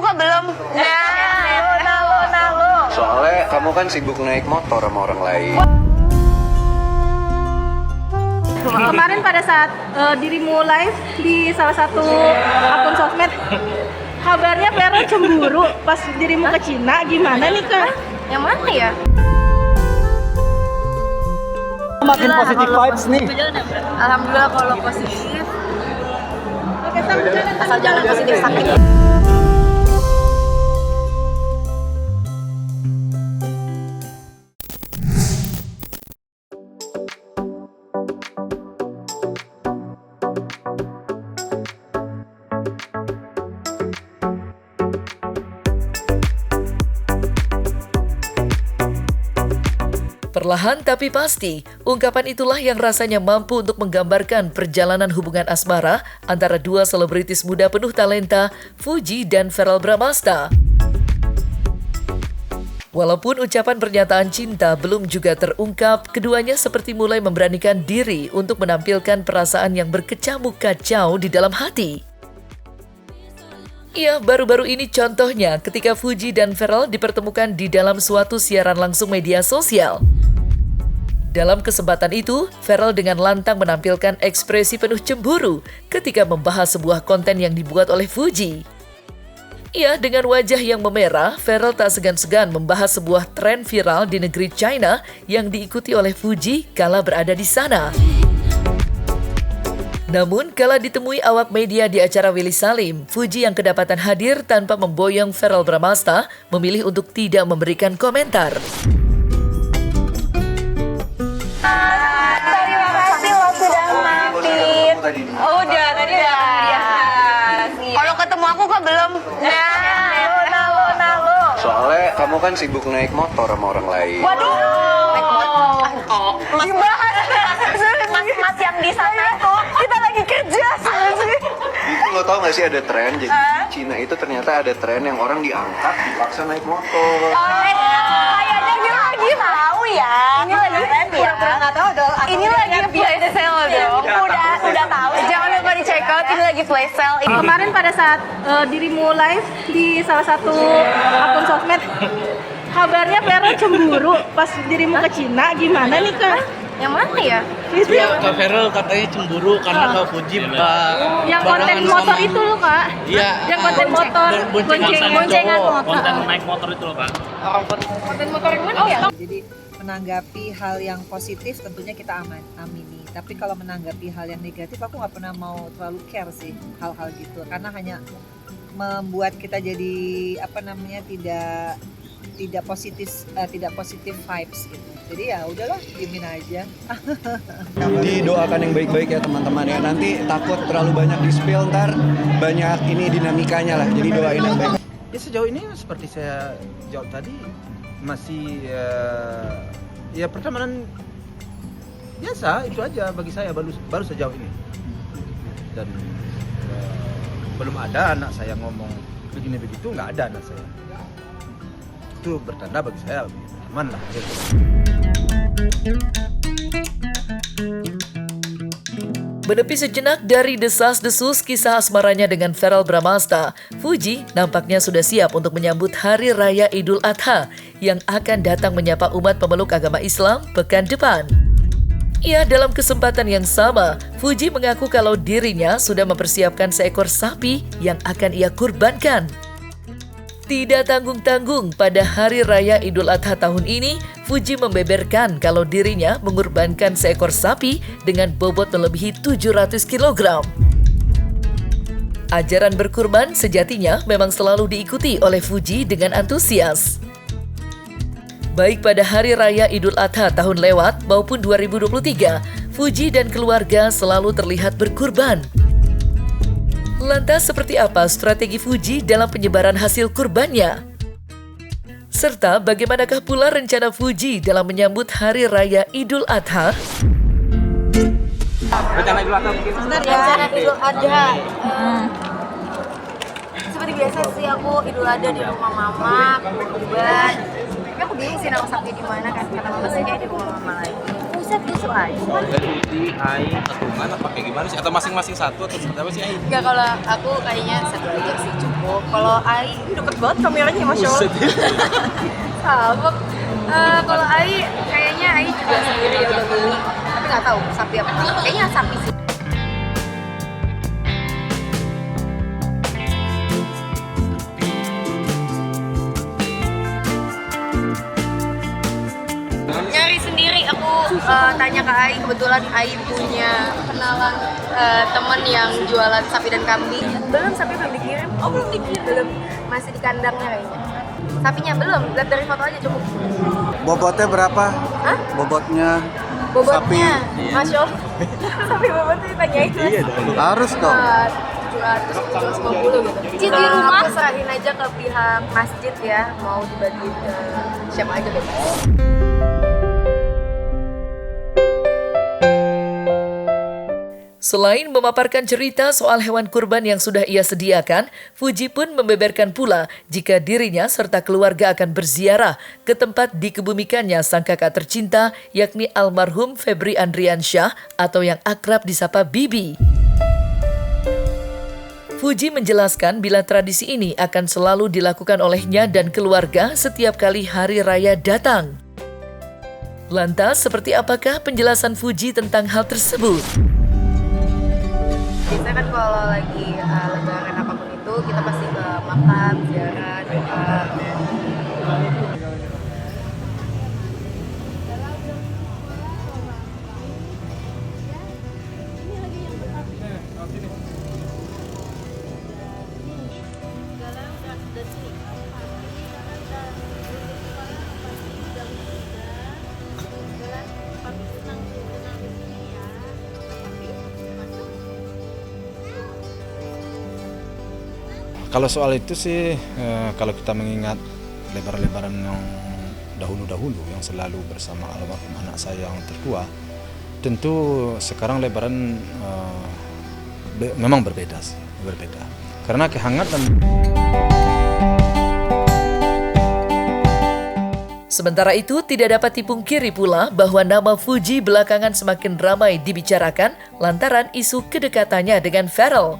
kok belum. Soalnya kamu kan sibuk naik motor sama orang lain. Kemarin pada saat dirimu live di salah satu akun sosmed, kabarnya Vero cemburu pas dirimu ke Cina, gimana nih Kak? Yang mana ya? Makin positif vibes nih. Alhamdulillah kalau positif. Oke, sampai jalan. Asal jangan positif sakit. Perlahan tapi pasti, ungkapan itulah yang rasanya mampu untuk menggambarkan perjalanan hubungan asmara antara dua selebritis muda penuh talenta, Fuji dan Verrell Bramasta. Walaupun ucapan pernyataan cinta belum juga terungkap, keduanya seperti mulai memberanikan diri untuk menampilkan perasaan yang berkecamuk kacau di dalam hati. Ya, baru-baru ini contohnya ketika Fuji dan Verrell dipertemukan di dalam suatu siaran langsung media sosial. Dalam kesempatan itu, Verrell dengan lantang menampilkan ekspresi penuh cemburu ketika membahas sebuah konten yang dibuat oleh Fuji. Ya, dengan wajah yang memerah, Verrell tak segan-segan membahas sebuah tren viral di negeri China yang diikuti oleh Fuji kala berada di sana. Namun, kala ditemui awak media di acara Willy Salim, Fuji yang kedapatan hadir tanpa memboyong Verrell Bramasta memilih untuk tidak memberikan komentar. Terima kasih lo sudah mampir. Oh, udah tadi udah. Kalau ketemu aku kok belum. Soalnya kamu kan sibuk naik motor sama orang lain. Waduh. Dibahas. Mas yang di sana itu kita lagi kerja sih. Itu lo tau gak sih ada tren, jadi di Cina itu ternyata ada tren yang orang diangkat dipaksa naik motor. Kayaknya dia lagi tahu ya. Ini lagi tren ya. Nggak tahu dong. Ini lagi play the sale dong. Udah tahu. Jangan lupa di check out. Ini lagi play sale. Kemarin pada saat dirimu live di salah satu akun sosmed, kabarnya Vero cemburu pas dirimu ke Cina, gimana nih Kak? Yang mana ya? Kak Verrell katanya cemburu karena Kak Fuji Yang konten motor itu loh Kak? Iya. Yang konten motor, boncengan motor. Konten naik motor itu loh Kak. Konten motor yang mana ya? Jadi menanggapi hal yang positif tentunya kita amini. Tapi kalau menanggapi hal yang negatif aku nggak pernah mau terlalu care sih hal-hal gitu. Karena hanya membuat kita jadi tidak positif vibes gitu. Jadi ya udahlah, diemin aja. Didoakan yang baik-baik ya teman-teman ya. Nanti takut terlalu banyak di spill, ntar banyak ini dinamikanya lah. Jadi doain yang baik. Ya sejauh ini seperti saya jawab tadi masih ya pertemanan biasa itu aja bagi saya baru sejauh ini. Dan belum ada anak saya ngomong begini begitu, nggak ada anak saya. Itu bertanda bagi saya teman lah. Menepi sejenak dari desas-desus kisah asmaranya dengan Verrell Bramasta, Fuji nampaknya sudah siap untuk menyambut Hari Raya Idul Adha yang akan datang menyapa umat pemeluk agama Islam pekan depan. Ya, dalam kesempatan yang sama, Fuji mengaku kalau dirinya sudah mempersiapkan seekor sapi yang akan ia kurbankan. Tidak tanggung-tanggung, pada Hari Raya Idul Adha tahun ini, Fuji membeberkan kalau dirinya mengorbankan seekor sapi dengan bobot melebihi 700 kg. Ajaran berkurban sejatinya memang selalu diikuti oleh Fuji dengan antusias. Baik pada Hari Raya Idul Adha tahun lewat maupun 2023, Fuji dan keluarga selalu terlihat berkurban. Lantas seperti apa strategi Fuji dalam penyebaran hasil kurbannya? Serta bagaimanakah pula rencana Fuji dalam menyambut Hari Raya Idul Adha? Rencana Idul Adha mungkin? Rencana Idul Adha. Seperti biasa sih aku Idul Adha di rumah mama, kurban. Tapi aku bingung sih nama sapi di mana kan, karena mama sih kayak di rumah mama lagi. Bisa tusuk aja. Putih, air, patungan apa kayak gimana sih? Atau masing-masing satu atau seperti apa sih air? Enggak, kalau aku kayaknya satu aja sih cukup. Kalau Ai deket banget kameranya, Masya Allah. Sama. Kalau Ai kayaknya Ai juga sendiri ya udah beli. Tapi nggak tahu sapi apa. Kayaknya sapi sih. Nyari sendiri, aku tanya ke Ai, kebetulan Ai punya kenalan teman yang jualan sapi dan kambing. Belum, sapi belum dikirim. Oh, belum dikirim. Belum, masih di kandangnya kayaknya. Sapinya belum, lihat dari foto aja cukup. Bobotnya berapa? Hah? Bobotnya Bobotnya, Masya Allah. Sapi bobotnya ditanyain. Iya dong. Harus dong. 700, 750 gitu. Di rumah aku serahin aja ke pihak masjid ya, mau dibagiin ke siapa aja bebas. Selain memaparkan cerita soal hewan kurban yang sudah ia sediakan, Fuji pun membeberkan pula jika dirinya serta keluarga akan berziarah ke tempat dikebumikannya sang kakak tercinta, yakni almarhum Febri Andriansyah atau yang akrab disapa Bibi. Fuji menjelaskan bila tradisi ini akan selalu dilakukan olehnya dan keluarga setiap kali hari raya datang. Lantas, seperti apakah penjelasan Fuji tentang hal tersebut? Biasanya kan kalau lagi lebaran apapun itu, kita pasti ke makam, ziarah, doa. Kalau soal itu sih, kalau kita mengingat lebaran-lebaran yang dahulu-dahulu yang selalu bersama almarhum anak saya yang tertua, tentu sekarang lebaran memang berbeda sih, berbeda. Karena kehangatan. Sementara itu, tidak dapat dipungkiri pula bahwa nama Fuji belakangan semakin ramai dibicarakan lantaran isu kedekatannya dengan Pharrell.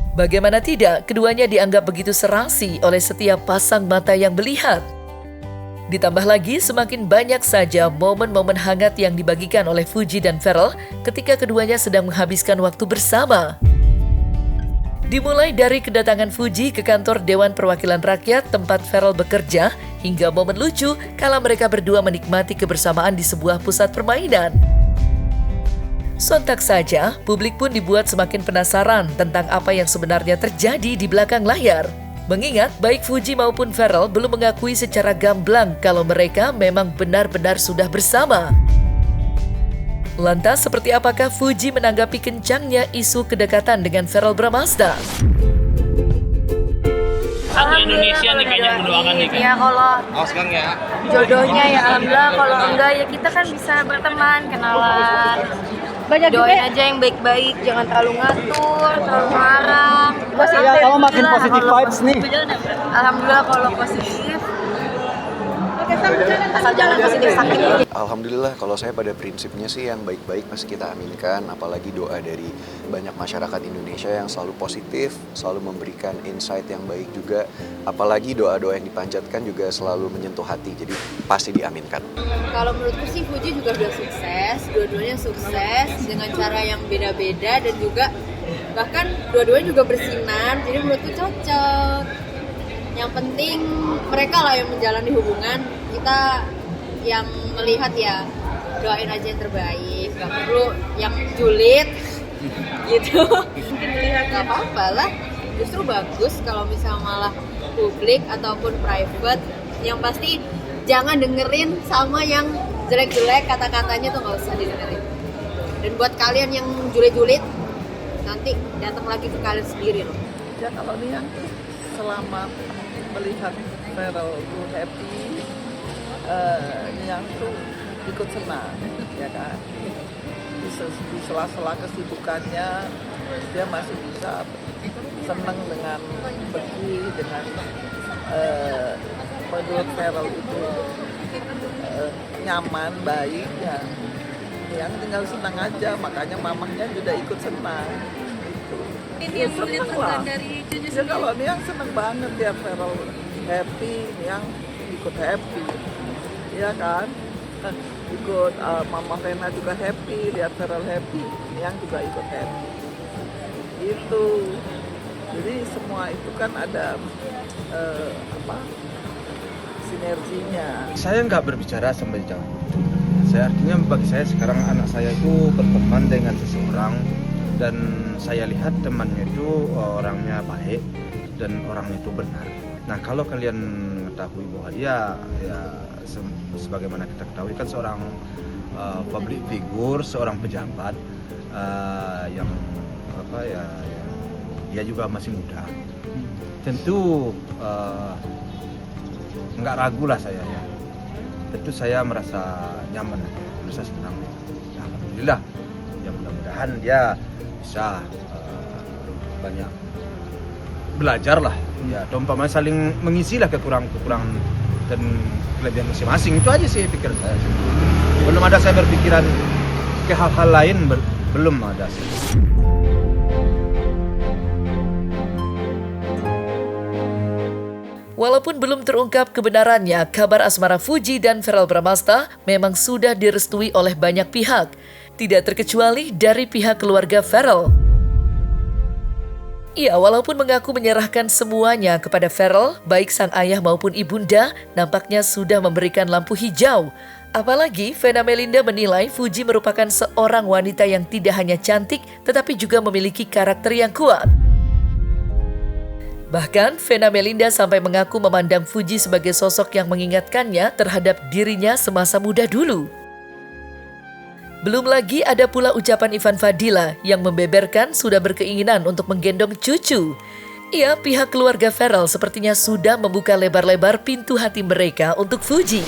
Bagaimana tidak, keduanya dianggap begitu serasi oleh setiap pasang mata yang melihat. Ditambah lagi, semakin banyak saja momen-momen hangat yang dibagikan oleh Fuji dan Pharrell ketika keduanya sedang menghabiskan waktu bersama. Dimulai dari kedatangan Fuji ke kantor Dewan Perwakilan Rakyat tempat Pharrell bekerja, hingga momen lucu kala mereka berdua menikmati kebersamaan di sebuah pusat permainan. Sontak saja, publik pun dibuat semakin penasaran tentang apa yang sebenarnya terjadi di belakang layar. Mengingat baik Fuji maupun Pharrell belum mengakui secara gamblang kalau mereka memang benar-benar sudah bersama. Lantas, seperti apakah Fuji menanggapi kencangnya isu kedekatan dengan Pharrell Bramasta? Satu Indonesia nih kayaknya mendoakan nih kan. Ya kalau Sekarang ya. jodohnya ya alhamdulillah, kalau enggak ya kita kan bisa berteman, kenalan. Banyak juga Doain aja yang baik-baik, jangan terlalu ngatur, terlalu marah. Kamu makin positif vibes nih. Alhamdulillah kalau positif. Asal jangan positif sakit. Alhamdulillah, kalau saya pada prinsipnya sih yang baik-baik pasti kita aminkan, apalagi doa dari banyak masyarakat Indonesia yang selalu positif, selalu memberikan insight yang baik juga, apalagi doa-doa yang dipanjatkan juga selalu menyentuh hati, jadi pasti diaminkan. Kalau menurutku sih Fuji juga udah sukses, dua-duanya sukses dengan cara yang beda-beda dan juga bahkan dua-duanya juga bersinar, jadi menurutku cocok. Yang penting mereka lah yang menjalani hubungan, kita yang melihat ya doain aja yang terbaik, gak perlu yang julid gitu. Mungkin melihat gak apa-apa lah, justru bagus kalau misalnya malah publik ataupun private. Yang pasti jangan dengerin sama yang jelek-jelek, kata-katanya tuh gak usah didengerin. Dan buat kalian yang julid-julid, nanti datang lagi ke kalian sendiri loh. Ya kalau dia selama melihat Pharrell tuh happy, yang tuh ikut senang, ya kan. Di sela-sela kesibukannya dia masih bisa senang dengan pergi dengan menurut Pharrell itu nyaman, baik ya. Yang tinggal senang aja, makanya mamahnya juga ikut senang. Gitu. Ini yang melihat perubahan dari Cucu Ya sendiri. kalau Niang senang banget ya Feral happy, Niang ikut happy, ya kan? Ikut Mama Vena juga happy, lihat Feral happy, Niang juga ikut happy. Itu. Jadi semua itu kan ada sinerginya. Saya nggak berbicara sampai jauh. Artinya bagi saya sekarang anak saya itu berteman dengan seseorang dan saya lihat temannya itu orangnya baik dan orangnya itu benar. Nah kalau kalian mengetahui bahwa dia ya sebagaimana kita ketahui kan seorang public figure, seorang pejabat yang apa ya, dia juga masih muda. Tentu nggak ragu lah saya ya. Tentu saya merasa nyaman, merasa senang. Ya, alhamdulillah. Ya mudah-mudahan dia bisa banyak belajar lah. Ya, umpamanya saling mengisi lah kekurangan dan kelebihan masing-masing. Itu aja sih pikir saya. Belum ada saya berpikiran ke hal-hal lain, belum ada sih. Walaupun belum terungkap kebenarannya, kabar asmara Fuji dan Verrell Bramasta memang sudah direstui oleh banyak pihak, tidak terkecuali dari pihak keluarga Verrell. Ia walaupun mengaku menyerahkan semuanya kepada Verrell, baik sang ayah maupun ibunda, nampaknya sudah memberikan lampu hijau. Apalagi Vena Melinda menilai Fuji merupakan seorang wanita yang tidak hanya cantik, tetapi juga memiliki karakter yang kuat. Bahkan, Vena Melinda sampai mengaku memandang Fuji sebagai sosok yang mengingatkannya terhadap dirinya semasa muda dulu. Belum lagi ada pula ucapan Ivan Fadila yang membeberkan sudah berkeinginan untuk menggendong cucu. Ia, pihak keluarga Verrell sepertinya sudah membuka lebar-lebar pintu hati mereka untuk Fuji.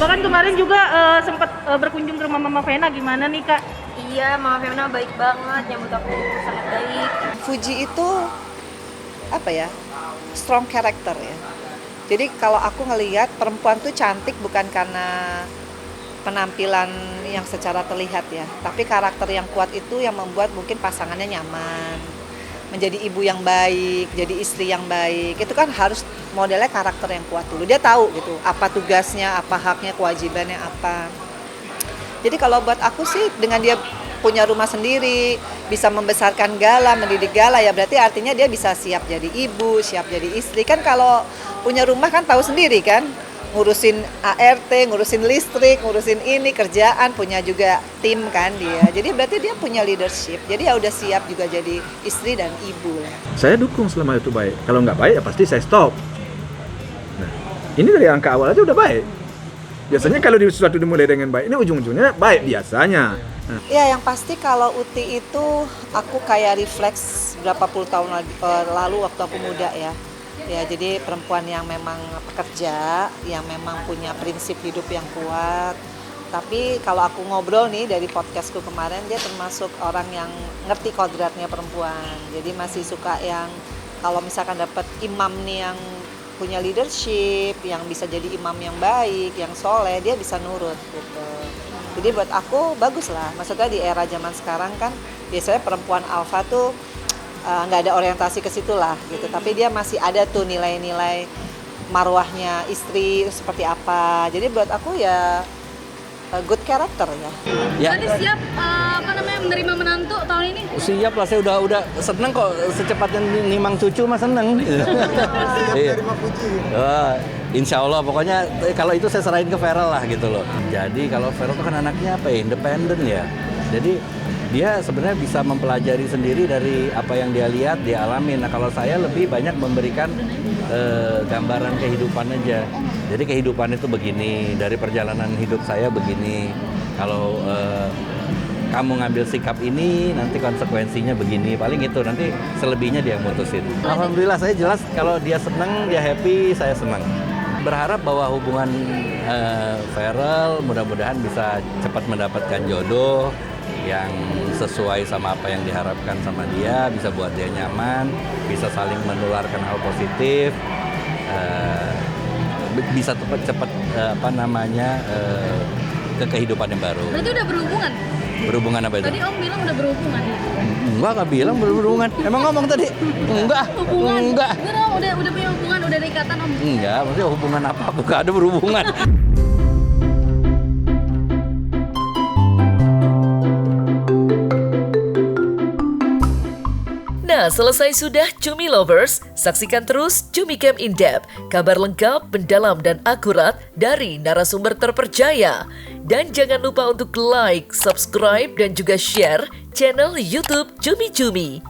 Bahkan kemarin juga sempat berkunjung ke rumah Mama Vena, gimana nih Kak? Iya, Mama Vena baik banget, nyambut aku sangat baik. Fuji itu apa ya, strong character ya. Jadi kalau aku ngelihat perempuan tuh cantik bukan karena penampilan yang secara terlihat ya, tapi karakter yang kuat itu yang membuat mungkin pasangannya nyaman, menjadi ibu yang baik, jadi istri yang baik. Itu kan harus modelnya karakter yang kuat dulu. Dia tahu gitu apa tugasnya, apa haknya, kewajibannya apa. Jadi kalau buat aku sih dengan dia punya rumah sendiri, bisa membesarkan Gala, mendidik Gala, ya berarti artinya dia bisa siap jadi ibu, siap jadi istri. Kan kalau punya rumah kan tahu sendiri kan, ngurusin ART, ngurusin listrik, ngurusin ini, kerjaan, punya juga tim kan dia. Jadi berarti dia punya leadership, jadi ya udah siap juga jadi istri dan ibu lah. Saya dukung selama itu baik. Kalau nggak baik ya pasti saya stop. Nah, ini dari angka awal aja udah baik. Biasanya kalau sesuatu dimulai dengan baik, ini ujung-ujungnya baik biasanya. Ya yang pasti kalau Uti itu aku kayak refleks berapa puluh tahun lalu waktu aku muda ya. Ya jadi perempuan yang memang pekerja, yang memang punya prinsip hidup yang kuat. Tapi kalau aku ngobrol nih dari podcastku kemarin, dia termasuk orang yang ngerti kodratnya perempuan. Jadi masih suka yang kalau misalkan dapat imam nih yang punya leadership, yang bisa jadi imam yang baik, yang soleh, dia bisa nurut gitu. Jadi buat aku bagus lah, maksudnya di era zaman sekarang kan biasanya perempuan alfa tuh nggak ada orientasi ke situ lah gitu, tapi dia masih ada tuh nilai-nilai marwahnya istri seperti apa. Jadi buat aku ya good character ya. Tadi siap menerima menantu tahun ini? Siap lah, saya udah seneng kok, secepatnya nimang cucu mah seneng. Iya. Insya Allah pokoknya kalau itu saya serahin ke Verrell lah gitu loh. Jadi kalau Verrell itu kan anaknya apa ya, independen ya. Jadi dia sebenarnya bisa mempelajari sendiri dari apa yang dia lihat, dia alamin. Nah kalau saya lebih banyak memberikan gambaran kehidupan aja. Jadi kehidupan itu begini, dari perjalanan hidup saya begini. Kalau kamu ngambil sikap ini, nanti konsekuensinya begini. Paling itu, nanti selebihnya dia yang mutusin. Alhamdulillah saya jelas kalau dia senang, dia happy, saya senang. Berharap bahwa hubungan Verrell mudah-mudahan bisa cepat mendapatkan jodoh yang sesuai sama apa yang diharapkan sama dia, bisa buat dia nyaman, bisa saling menularkan hal positif. bisa cepat ke kehidupan yang baru. Berarti udah berhubungan? Berhubungan apa itu? Tadi Om bilang udah berhubungan. Enggak bilang berhubungan. Emang ngomong tadi? Enggak. Hubungan? Enggak. Bener Om, udah punya hubungan, udah ada ikatan Om? Enggak, maksudnya hubungan apa? Bukan ada berhubungan. Nah, selesai sudah Cumi Lovers, saksikan terus Cumi Camp In Depth, kabar lengkap, mendalam dan akurat dari narasumber terpercaya. Dan jangan lupa untuk like, subscribe dan juga share channel YouTube Cumi Cumi.